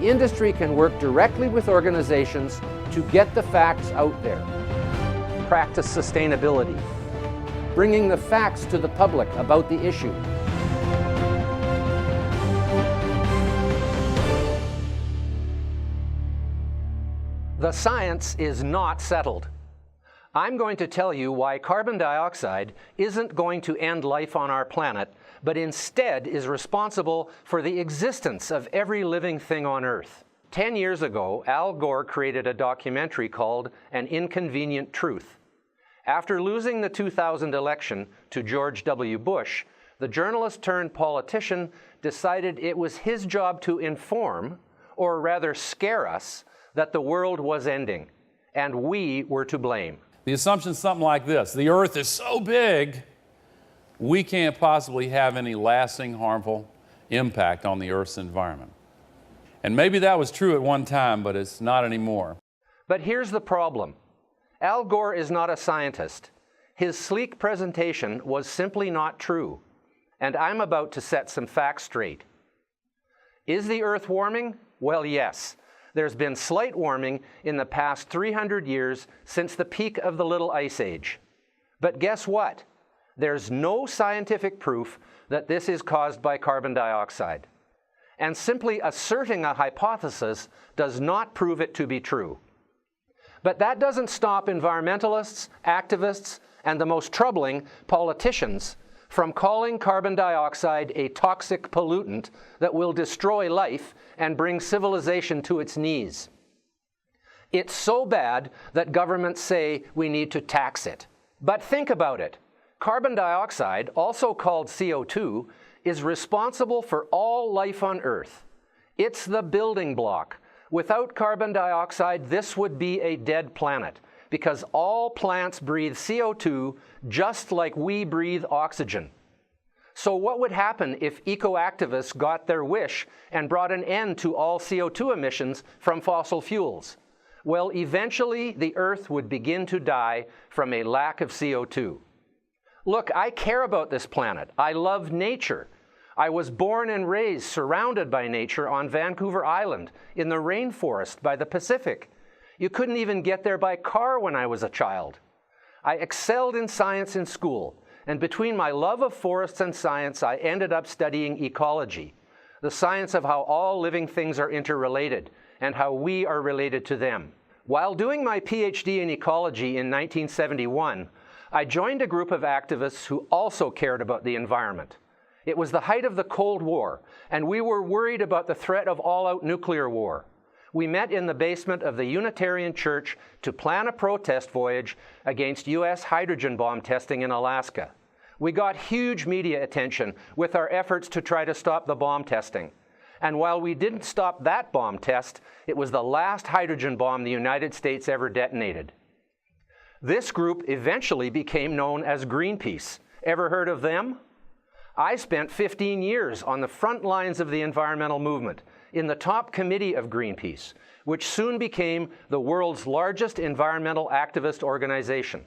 industry can work directly with organizations to get the facts out there. Practice sustainability, bringing the facts to the public about the issue. The science is not settled. I'm going to tell you why carbon dioxide isn't going to end life on our planet, but instead is responsible for the existence of every living thing on Earth. 10 years ago, Al Gore created a documentary called An Inconvenient Truth. After losing the 2000 election to George W. Bush, the journalist turned politician decided it was his job to inform, or rather scare us, that the world was ending, and we were to blame. The assumption is something like this: the Earth is so big, we can't possibly have any lasting harmful impact on the Earth's environment. And maybe that was true at one time, but it's not anymore. But here's the problem. Al Gore is not a scientist. His sleek presentation was simply not true, and I'm about to set some facts straight. Is the Earth warming? Well, yes. There's been slight warming in the past 300 years since the peak of the Little Ice Age. But guess what? There's no scientific proof that this is caused by carbon dioxide. And simply asserting a hypothesis does not prove it to be true. But that doesn't stop environmentalists, activists, and the most troubling, politicians, from calling carbon dioxide a toxic pollutant that will destroy life and bring civilization to its knees. It's so bad that governments say we need to tax it. But think about it. Carbon dioxide, also called CO2, is responsible for all life on Earth. It's the building block. Without carbon dioxide, this would be a dead planet, because all plants breathe CO2 just like we breathe oxygen. So what would happen if eco-activists got their wish and brought an end to all CO2 emissions from fossil fuels? Well, eventually the Earth would begin to die from a lack of CO2. Look, I care about this planet. I love nature. I was born and raised surrounded by nature on Vancouver Island in the rainforest by the Pacific. You couldn't even get there by car when I was a child. I excelled in science in school, and between my love of forests and science, I ended up studying ecology, the science of how all living things are interrelated and how we are related to them. While doing my PhD in ecology in 1971, I joined a group of activists who also cared about the environment. It was the height of the Cold War, and we were worried about the threat of all-out nuclear war. We met in the basement of the Unitarian Church to plan a protest voyage against U.S. hydrogen bomb testing in Alaska. We got huge media attention with our efforts to try to stop the bomb testing. And while we didn't stop that bomb test, it was the last hydrogen bomb the United States ever detonated. This group eventually became known as Greenpeace. Ever heard of them? I spent 15 years on the front lines of the environmental movement, in the top committee of Greenpeace, which soon became the world's largest environmental activist organization.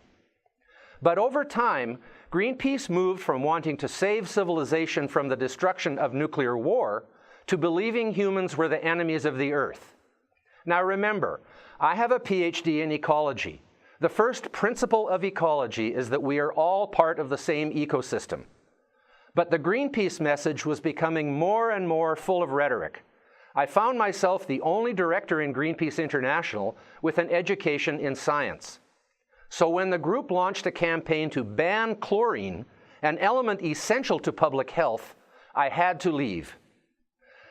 But over time, Greenpeace moved from wanting to save civilization from the destruction of nuclear war to believing humans were the enemies of the Earth. Now remember, I have a PhD in ecology. The first principle of ecology is that we are all part of the same ecosystem. But the Greenpeace message was becoming more and more full of rhetoric. I found myself the only director in Greenpeace International with an education in science. So when the group launched a campaign to ban chlorine, an element essential to public health, I had to leave.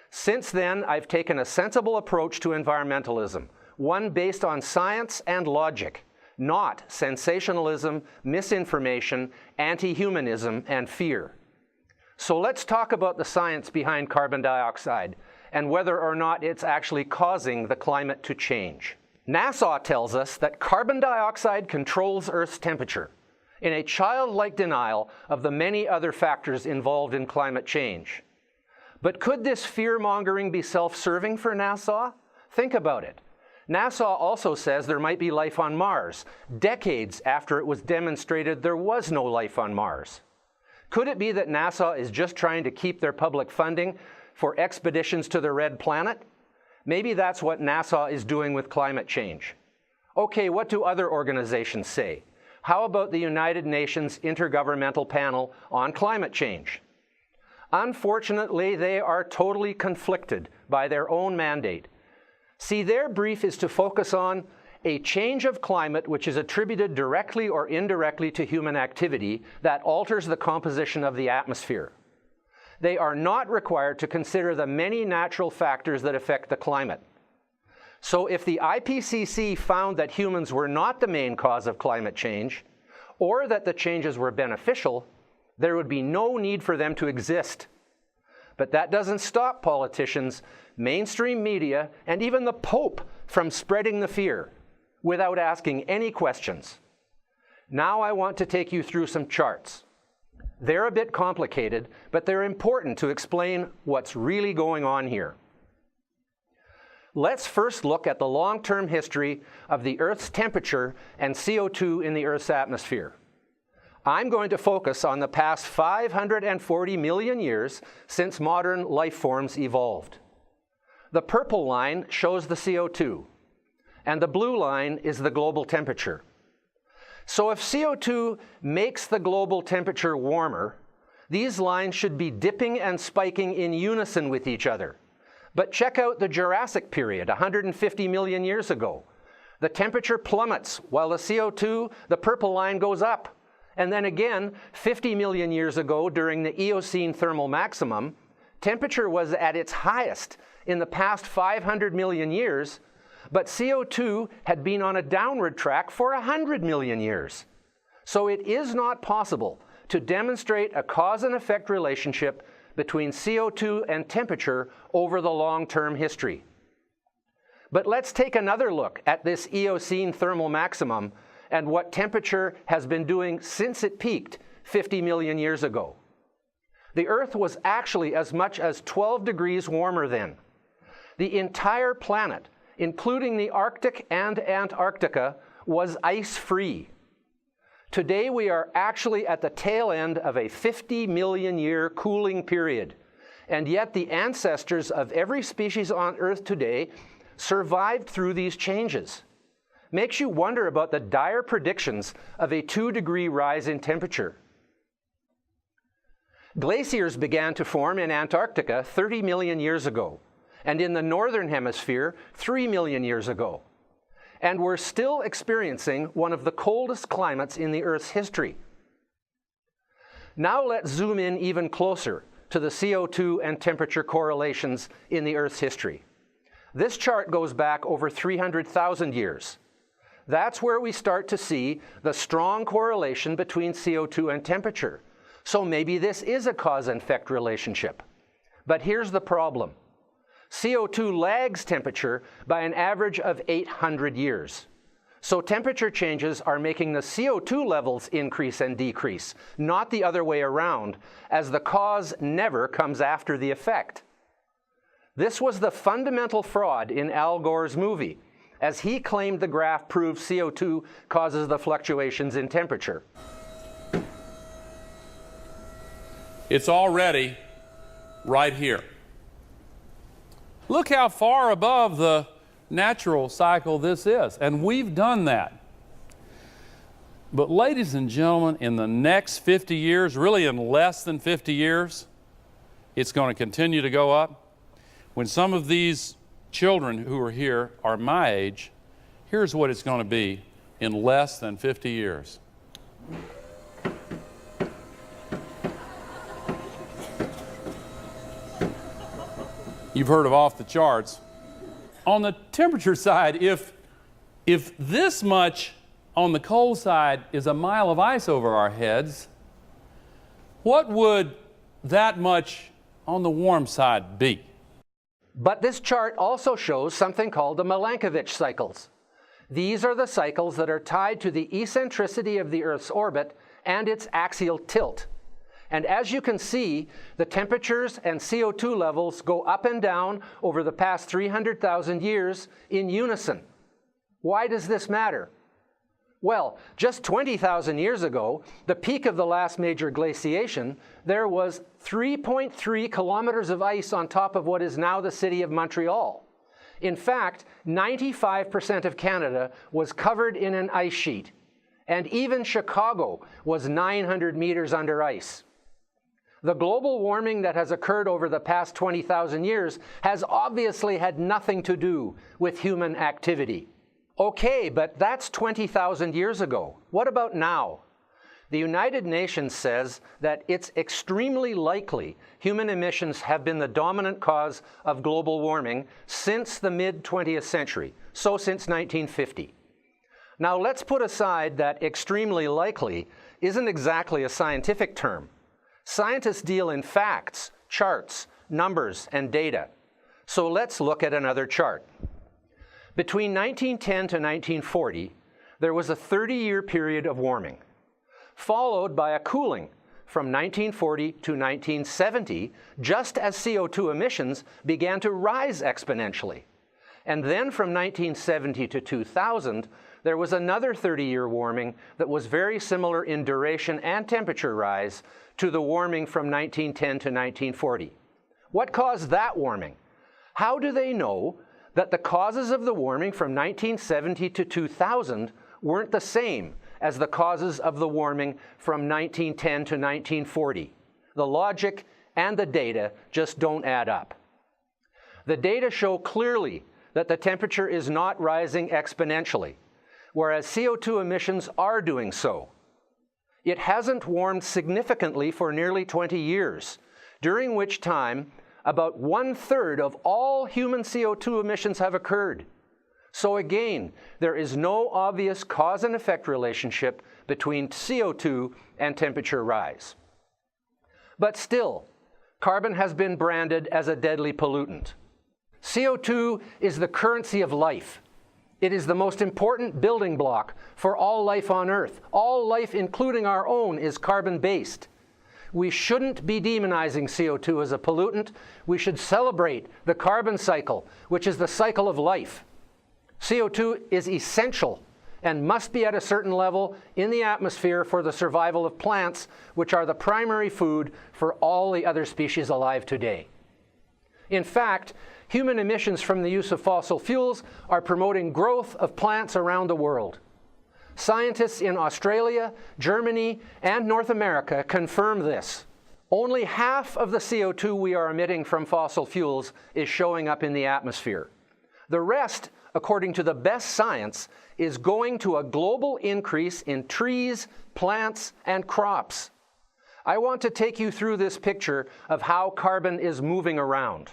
Since then, I've taken a sensible approach to environmentalism, one based on science and logic, not sensationalism, misinformation, anti-humanism, and fear. So let's talk about the science behind carbon dioxide and whether or not it's actually causing the climate to change. NASA tells us that carbon dioxide controls Earth's temperature in a childlike denial of the many other factors involved in climate change. But could this fear-mongering be self-serving for NASA? Think about it. NASA also says there might be life on Mars, decades after it was demonstrated there was no life on Mars. Could it be that NASA is just trying to keep their public funding for expeditions to the Red Planet? Maybe that's what NASA is doing with climate change. Okay, what do other organizations say? How about the United Nations Intergovernmental Panel on Climate Change? Unfortunately, they are totally conflicted by their own mandate. See, their brief is to focus on a change of climate which is attributed directly or indirectly to human activity that alters the composition of the atmosphere. They are not required to consider the many natural factors that affect the climate. So if the IPCC found that humans were not the main cause of climate change, or that the changes were beneficial, there would be no need for them to exist. But that doesn't stop politicians, mainstream media, and even the Pope from spreading the fear without asking any questions. Now I want to take you through some charts. They're a bit complicated, but they're important to explain what's really going on here. Let's first look at the long-term history of the Earth's temperature and CO2 in the Earth's atmosphere. I'm going to focus on the past 540 million years since modern life forms evolved. The purple line shows the CO2, and the blue line is the global temperature. So if CO2 makes the global temperature warmer, these lines should be dipping and spiking in unison with each other. But check out the Jurassic period, 150 million years ago. The temperature plummets while the CO2, the purple line, goes up. And then again, 50 million years ago during the Eocene thermal maximum, temperature was at its highest in the past 500 million years, but CO2 had been on a downward track for 100 million years. So it is not possible to demonstrate a cause and effect relationship between CO2 and temperature over the long-term history. But let's take another look at this Eocene thermal maximum and what temperature has been doing since it peaked 50 million years ago. The Earth was actually as much as 12 degrees warmer then. The entire planet, including the Arctic and Antarctica, was ice-free. Today we are actually at the tail end of a 50 million year cooling period, and yet the ancestors of every species on Earth today survived through these changes. Makes you wonder about the dire predictions of a 2-degree rise in temperature. Glaciers began to form in Antarctica 30 million years ago, and in the northern hemisphere 3 million years ago. And we're still experiencing one of the coldest climates in the Earth's history. Now let's zoom in even closer to the CO2 and temperature correlations in the Earth's history. This chart goes back over 300,000 years. That's where we start to see the strong correlation between CO2 and temperature. So maybe this is a cause and effect relationship. But here's the problem. CO2 lags temperature by an average of 800 years. So temperature changes are making the CO2 levels increase and decrease, not the other way around, as the cause never comes after the effect. This was the fundamental fraud in Al Gore's movie, as he claimed the graph proves CO2 causes the fluctuations in temperature. It's already right here. Look how far above the natural cycle this is, and we've done that. But ladies and gentlemen, in the next 50 years, really in less than 50 years, it's going to continue to go up. When some of these children who are here are my age, here's what it's going to be in less than 50 years. You've heard of off the charts. On the temperature side, if this much on the cold side is a mile of ice over our heads, what would that much on the warm side be? But this chart also shows something called the Milankovitch cycles. These are the cycles that are tied to the eccentricity of the Earth's orbit and its axial tilt. And as you can see, the temperatures and CO2 levels go up and down over the past 300,000 years in unison. Why does this matter? Well, just 20,000 years ago, the peak of the last major glaciation, there was 3.3 kilometers of ice on top of what is now the city of Montreal. In fact, 95% of Canada was covered in an ice sheet, and even Chicago was 900 meters under ice. The global warming that has occurred over the past 20,000 years has obviously had nothing to do with human activity. Okay, but that's 20,000 years ago. What about now? The United Nations says that it's extremely likely human emissions have been the dominant cause of global warming since the mid-20th century, so since 1950. Now let's put aside that extremely likely isn't exactly a scientific term. Scientists deal in facts, charts, numbers, and data. So let's look at another chart. Between 1910 to 1940, there was a 30-year period of warming, followed by a cooling from 1940 to 1970, just as CO2 emissions began to rise exponentially. And then from 1970 to 2000, there was another 30-year warming that was very similar in duration and temperature rise to the warming from 1910 to 1940. What caused that warming? How do they know that the causes of the warming from 1970 to 2000 weren't the same as the causes of the warming from 1910 to 1940? The logic and the data just don't add up. The data show clearly that the temperature is not rising exponentially, whereas CO2 emissions are doing so. It hasn't warmed significantly for nearly 20 years, during which time about 1/3 of all human CO2 emissions have occurred. So again, there is no obvious cause and effect relationship between CO2 and temperature rise. But still, carbon has been branded as a deadly pollutant. CO2 is the currency of life. It is the most important building block for all life on Earth. All life, including our own, is carbon-based. We shouldn't be demonizing CO2 as a pollutant. We should celebrate the carbon cycle, which is the cycle of life. CO2 is essential and must be at a certain level in the atmosphere for the survival of plants, which are the primary food for all the other species alive today. In fact, human emissions from the use of fossil fuels are promoting growth of plants around the world. Scientists in Australia, Germany, and North America confirm this. Only half of the CO2 we are emitting from fossil fuels is showing up in the atmosphere. The rest, according to the best science, is going to a global increase in trees, plants, and crops. I want to take you through this picture of how carbon is moving around.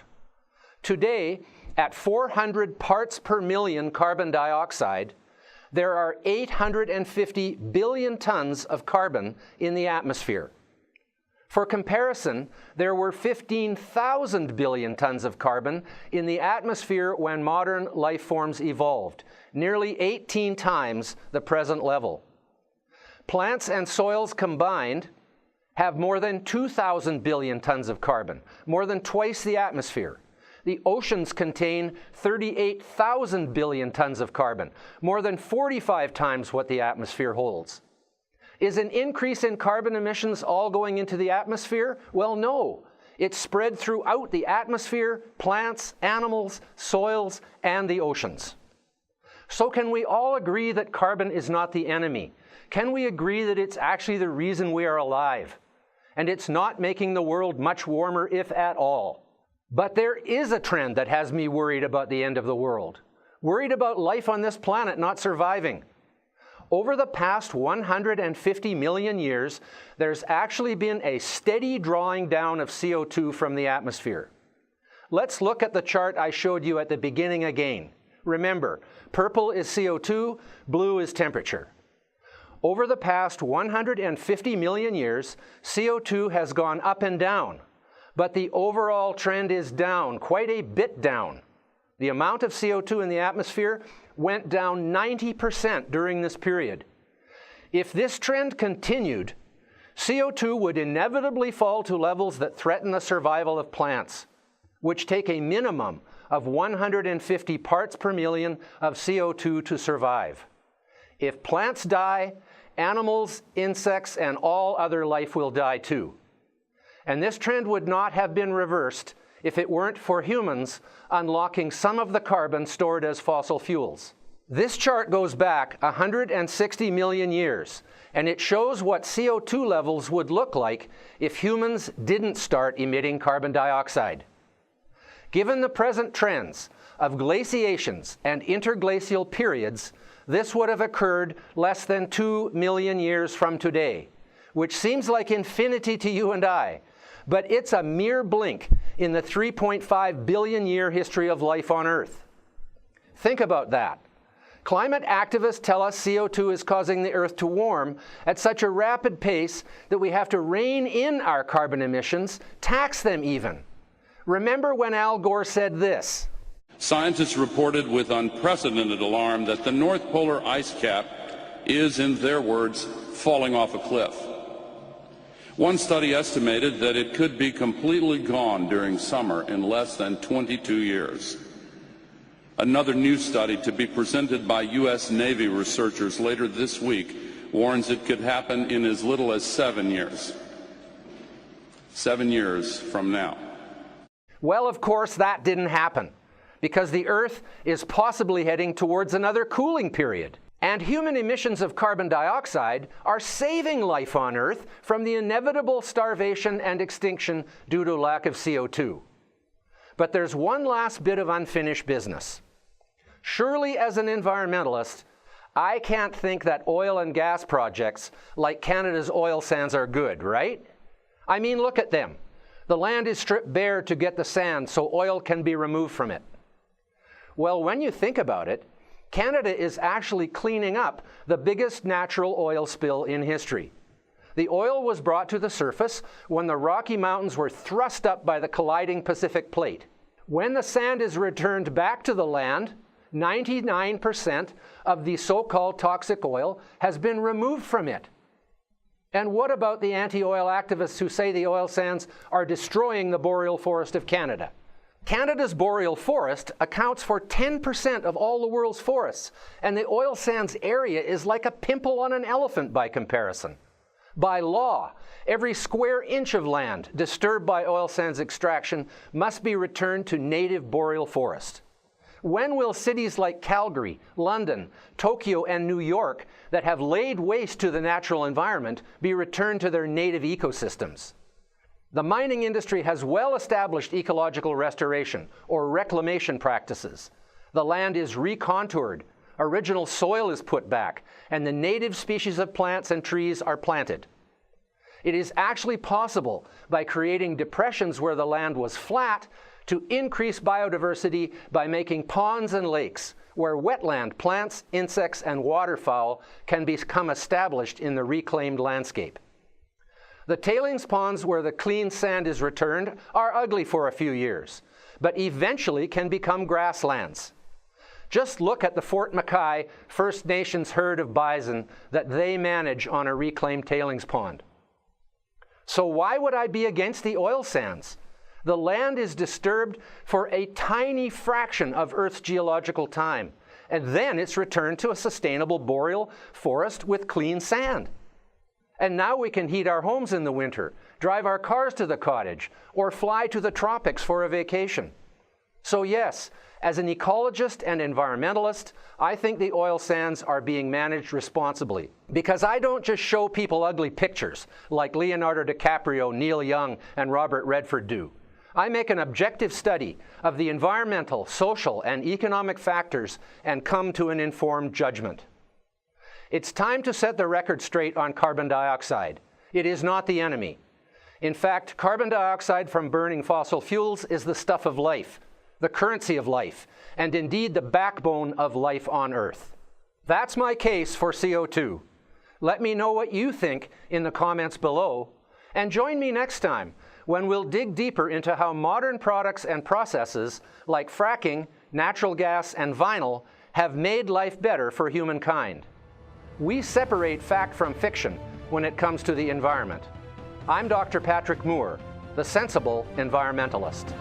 Today, at 400 parts per million carbon dioxide, there are 850 billion tons of carbon in the atmosphere. For comparison, there were 15,000 billion tons of carbon in the atmosphere when modern life forms evolved, nearly 18 times the present level. Plants and soils combined have more than 2,000 billion tons of carbon, more than twice the atmosphere. The oceans contain 38,000 billion tons of carbon, more than 45 times what the atmosphere holds. Is an increase in carbon emissions all going into the atmosphere? Well, no. It's spread throughout the atmosphere, plants, animals, soils, and the oceans. So can we all agree that carbon is not the enemy? Can we agree that it's actually the reason we are alive? And it's not making the world much warmer, if at all. But there is a trend that has me worried about the end of the world. Worried about life on this planet not surviving. Over the past 150 million years, there's actually been a steady drawing down of CO2 from the atmosphere. Let's look at the chart I showed you at the beginning again. Remember, purple is CO2, blue is temperature. Over the past 150 million years, CO2 has gone up and down. But the overall trend is down, quite a bit down. The amount of CO2 in the atmosphere went down 90% during this period. If this trend continued, CO2 would inevitably fall to levels that threaten the survival of plants, which take a minimum of 150 parts per million of CO2 to survive. If plants die, animals, insects, and all other life will die too. And this trend would not have been reversed if it weren't for humans unlocking some of the carbon stored as fossil fuels. This chart goes back 160 million years, and it shows what CO2 levels would look like if humans didn't start emitting carbon dioxide. Given the present trends of glaciations and interglacial periods, this would have occurred less than 2 million years from today, which seems like infinity to you and I, but it's a mere blink in the 3.5 billion year history of life on Earth. Think about that. Climate activists tell us CO2 is causing the Earth to warm at such a rapid pace that we have to rein in our carbon emissions, tax them even. Remember when Al Gore said this? Scientists reported with unprecedented alarm that the North Polar ice cap is, in their words, falling off a cliff. One study estimated that it could be completely gone during summer in less than 22 years. Another new study to be presented by U.S. Navy researchers later this week warns it could happen in as little as 7 years. 7 years from now. Well, of course, that didn't happen, because the Earth is possibly heading towards another cooling period. And human emissions of carbon dioxide are saving life on Earth from the inevitable starvation and extinction due to lack of CO2. But there's one last bit of unfinished business. Surely, as an environmentalist, I can't think that oil and gas projects like Canada's oil sands are good, right? I mean, look at them. The land is stripped bare to get the sand so oil can be removed from it. Well, when you think about it, Canada is actually cleaning up the biggest natural oil spill in history. The oil was brought to the surface when the Rocky Mountains were thrust up by the colliding Pacific Plate. When the sand is returned back to the land, 99% of the so-called toxic oil has been removed from it. And what about the anti-oil activists who say the oil sands are destroying the boreal forest of Canada? Canada's boreal forest accounts for 10% of all the world's forests, and the oil sands area is like a pimple on an elephant by comparison. By law, every square inch of land disturbed by oil sands extraction must be returned to native boreal forest. When will cities like Calgary, London, Tokyo, and New York that have laid waste to the natural environment be returned to their native ecosystems? The mining industry has well-established ecological restoration or reclamation practices. The land is recontoured, original soil is put back, and the native species of plants and trees are planted. It is actually possible, by creating depressions where the land was flat, to increase biodiversity by making ponds and lakes where wetland plants, insects, and waterfowl can become established in the reclaimed landscape. The tailings ponds where the clean sand is returned are ugly for a few years, but eventually can become grasslands. Just look at the Fort McKay First Nations herd of bison that they manage on a reclaimed tailings pond. So why would I be against the oil sands? The land is disturbed for a tiny fraction of Earth's geological time, and then it's returned to a sustainable boreal forest with clean sand. And now we can heat our homes in the winter, drive our cars to the cottage, or fly to the tropics for a vacation. So yes, as an ecologist and environmentalist, I think the oil sands are being managed responsibly. Because I don't just show people ugly pictures like Leonardo DiCaprio, Neil Young, and Robert Redford do. I make an objective study of the environmental, social, and economic factors and come to an informed judgment. It's time to set the record straight on carbon dioxide. It is not the enemy. In fact, carbon dioxide from burning fossil fuels is the stuff of life, the currency of life, and indeed the backbone of life on Earth. That's my case for CO2. Let me know what you think in the comments below, and join me next time when we'll dig deeper into how modern products and processes like fracking, natural gas, and vinyl have made life better for humankind. We separate fact from fiction when it comes to the environment. I'm Dr. Patrick Moore, the sensible environmentalist.